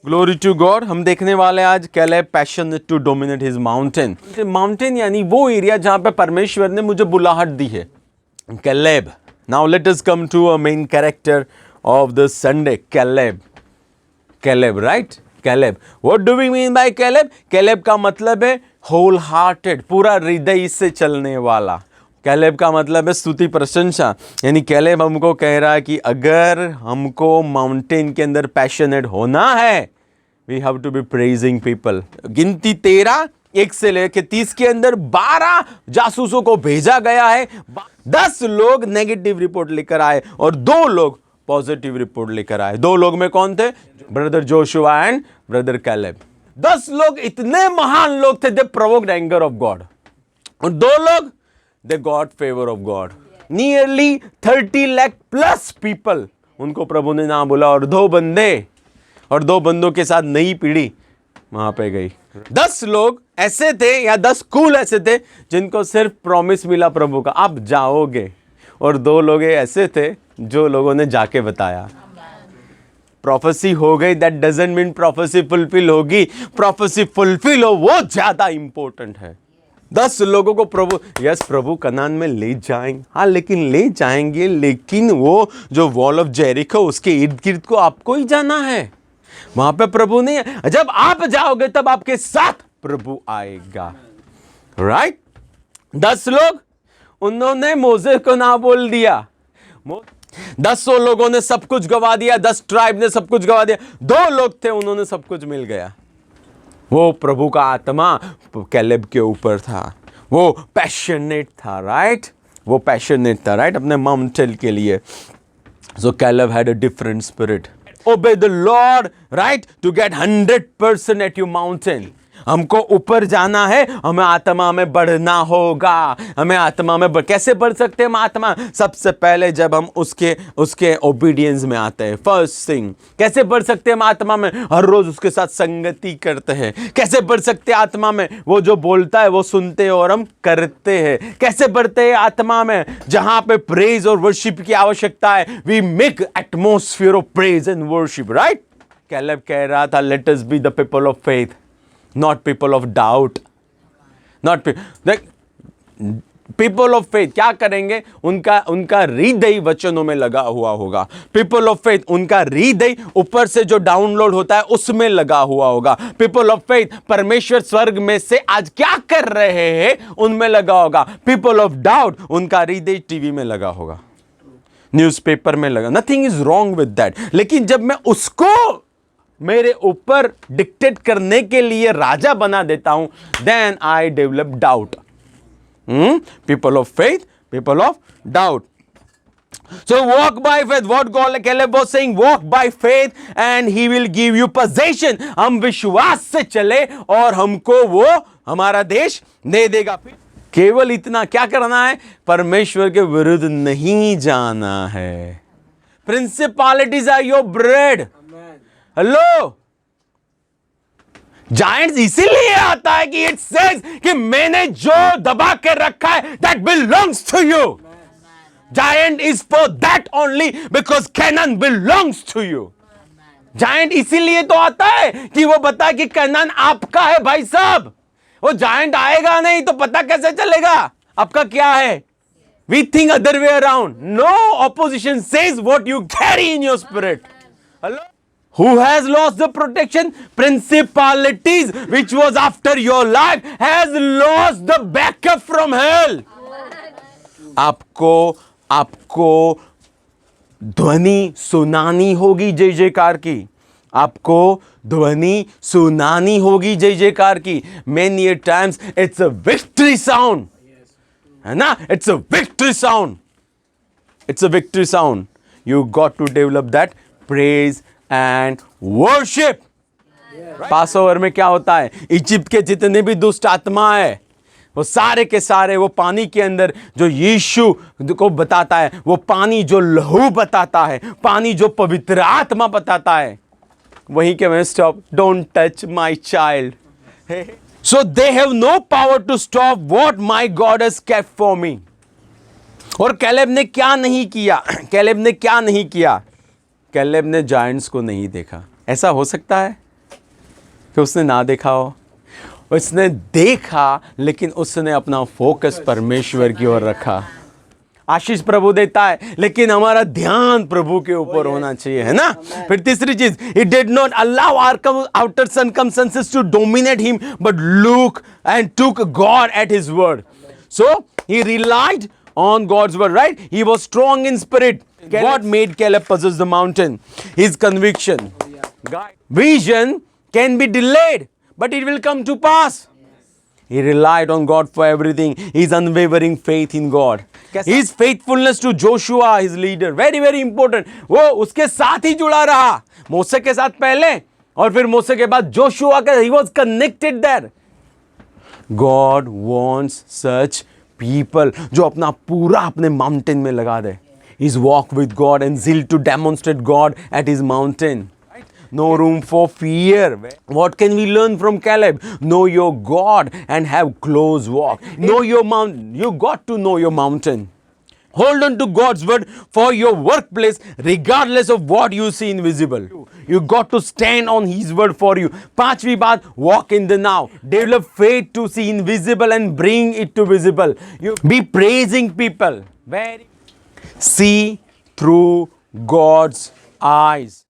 Glory to God. हम देखने वाले आज Caleb passionate to dominate his mountain. Mountain यानी वो एरिया जहां पे परमेश्वर ने मुझे बुलाहट दी है। Caleb. Now let us come to a main character of the Sunday, Caleb. Caleb, right? Caleb. What do we mean by Caleb? Caleb का मतलब है होल हार्टेड, पूरा हृदय से चलने वाला। कैलेब का मतलब है स्तुति प्रशंसा। यानी कैलेब हमको कह रहा है कि अगर हमको माउंटेन के अंदर पैशनेट होना है, we have to be praising people. गिनती 13 1 से लेकर 30 के अंदर 12 जासूसों को भेजा गया है। 10 लोग नेगेटिव रिपोर्ट लेकर आए और 2 लोग पॉजिटिव रिपोर्ट लेकर आए। 2 लोग में कौन थे? Brother Joshua and brother Caleb. 10 लोग इतने महान लोग थे, दे प्रोवोक्ड एंगर ऑफ गॉड। और 2 लोग they got favor of God. Nearly 30 lakh plus people उनको प्रभु ने ना बोला। और 2 बंदे और 2 बंदों के साथ नई पीढ़ी वहां पे गई। 10 लोग ऐसे थे या 10 स्कूल ऐसे थे जिनको सिर्फ प्रॉमिस मिला प्रभु का, आप जाओगे। और 2 लोग ऐसे थे जो लोगों ने जाके बताया। प्रोफेसी हो गई, that doesn't mean prophecy fulfil होगी। प्रोफेसी फुलफिल हो वो ज्यादा इंपॉर्टेंट है। 10 लोगों को प्रभु कनान में ले जाएंगे। हाँ, लेकिन ले जाएंगे, लेकिन वो जो वॉल ऑफ जेरिको उसके इर्द गिर्द को आपको ही जाना है। वहां पे प्रभु नहीं है। जब आप जाओगे तब आपके साथ प्रभु आएगा, राइट? 10 लोग, उन्होंने मोसेस को ना बोल दिया। 10 लोगों ने सब कुछ गवा दिया, 10 ट्राइब ने सब कुछ गवा दिया। 2 लोग थे, उन्होंने सब कुछ मिल गया। वो प्रभु का आत्मा कैलेब के ऊपर था। वो पैशनेट था, राइट? वो पैशनेट था, राइट? अपने माउंटेन के लिए। So Caleb had a different spirit. Obey the Lord, right? To get 100% at your mountain. हमको ऊपर जाना है, हमें आत्मा में बढ़ना होगा। हमें आत्मा में कैसे बढ़ सकते हैं हम आत्मा? सबसे पहले जब हम उसके ओबीडियंस में आते हैं। फर्स्ट थिंग, कैसे बढ़ सकते हैं हम आत्मा में? हर रोज उसके साथ संगति करते हैं। कैसे बढ़ सकते हैं आत्मा में? वो जो बोलता है वो सुनते हैं और हम करते हैं। कैसे बढ़ते हैं आत्मा में? जहां पे प्रेज और वर्शिप की आवश्यकता है, we make atmosphere of praise and worship, right? Caleb कह रहा था, let us be the people of faith, not people of doubt, not people of faith। क्या करेंगे? उनका हृदय वचनों में लगा हुआ होगा। people of faith, उनका हृदय ऊपर से जो डाउनलोड होता है उसमें लगा हुआ होगा। people of faith, परमेश्वर स्वर्ग में से आज क्या कर रहे हैं उनमें लगा होगा। people of doubt, उनका हृदय टीवी में लगा होगा, न्यूज़पेपर में लगा। nothing is wrong with that। लेकिन जब मैं उसको मेरे ऊपर डिक्टेट करने के लिए राजा बना देता हूं, then I develop doubt. People of faith, people of doubt. So walk by faith. What Caleb was saying, walk by faith and he will give you possession। हम विश्वास से चले और हमको वो हमारा देश दे देगा। केवल इतना क्या करना है? परमेश्वर के विरुद्ध नहीं जाना है। Principalities are your bread. Hello, giants इसीलिए आता है कि इट सेज कि मैंने जो दबा के रखा है that belongs to you. Giant is for that only because Canaan belongs to you. Giant इसीलिए तो आता है कि वो बताए कि कैनान आपका है भाई साहब। वो जायंट आएगा नहीं तो पता कैसे चलेगा आपका क्या है? We think other way around. No, opposition says what you carry in your spirit. Hello, who has lost the protection? Principalities, which was after your life, has lost the backup from hell। आपको ध्वनि सुनानी होगी जय जयकार की। आपको ध्वनि सुनानी होगी जय जयकार की। Many a times it's a victory sound, है ना? It's a victory sound. It's a victory sound. You got to develop that praise and worship। Passover में क्या होता है? इजिप्ट के जितने भी दुष्ट आत्मा है वो सारे के सारे वो पानी के अंदर जो यीशु को बताता है, वो पानी जो लहू बताता है, पानी जो पवित्र आत्मा बताता है, वहीं के में stop, don't touch my child. So they have no power to stop what my God has kept for me. और कैलेब ने क्या नहीं किया? कैलेब ने क्या नहीं किया? कैलेब ने जायंट्स को नहीं देखा। ऐसा हो सकता है? कि उसने ना देखा हो, उसने देखा लेकिन उसने अपना फोकस परमेश्वर की ओर रखा। आशीष प्रभु देता है लेकिन हमारा ध्यान प्रभु के ऊपर होना चाहिए, है ना। फिर तीसरी चीज, he did not allow our outer circumstances to dominate him but look and took God at his word. So he relied on God's word, right? He was strong in spirit. God made Caleb possess the mountain. His conviction. Vision can be delayed but it will come to pass. He relied on God for everything. His unwavering faith in God. His faithfulness to Joshua, his leader. Very, very important. वो उसके साथ ही जुड़ा रहा, मूसा के साथ पहले और फिर मूसा के बाद जोशुआ के. He was connected there. God wants such people जो अपना पूरा अपने mountain में लगा दे. His walk with God and zeal to demonstrate God at his mountain. No room for fear. What can we learn from Caleb? Know your God and have close walk. Know your mountain. You got to know your mountain. Hold on to God's word for your workplace regardless of what you see invisible. You got to stand on his word for you. पांचवी बात, walk in the now. Develop faith to see invisible and bring it to visible. You be praising people. See through God's eyes.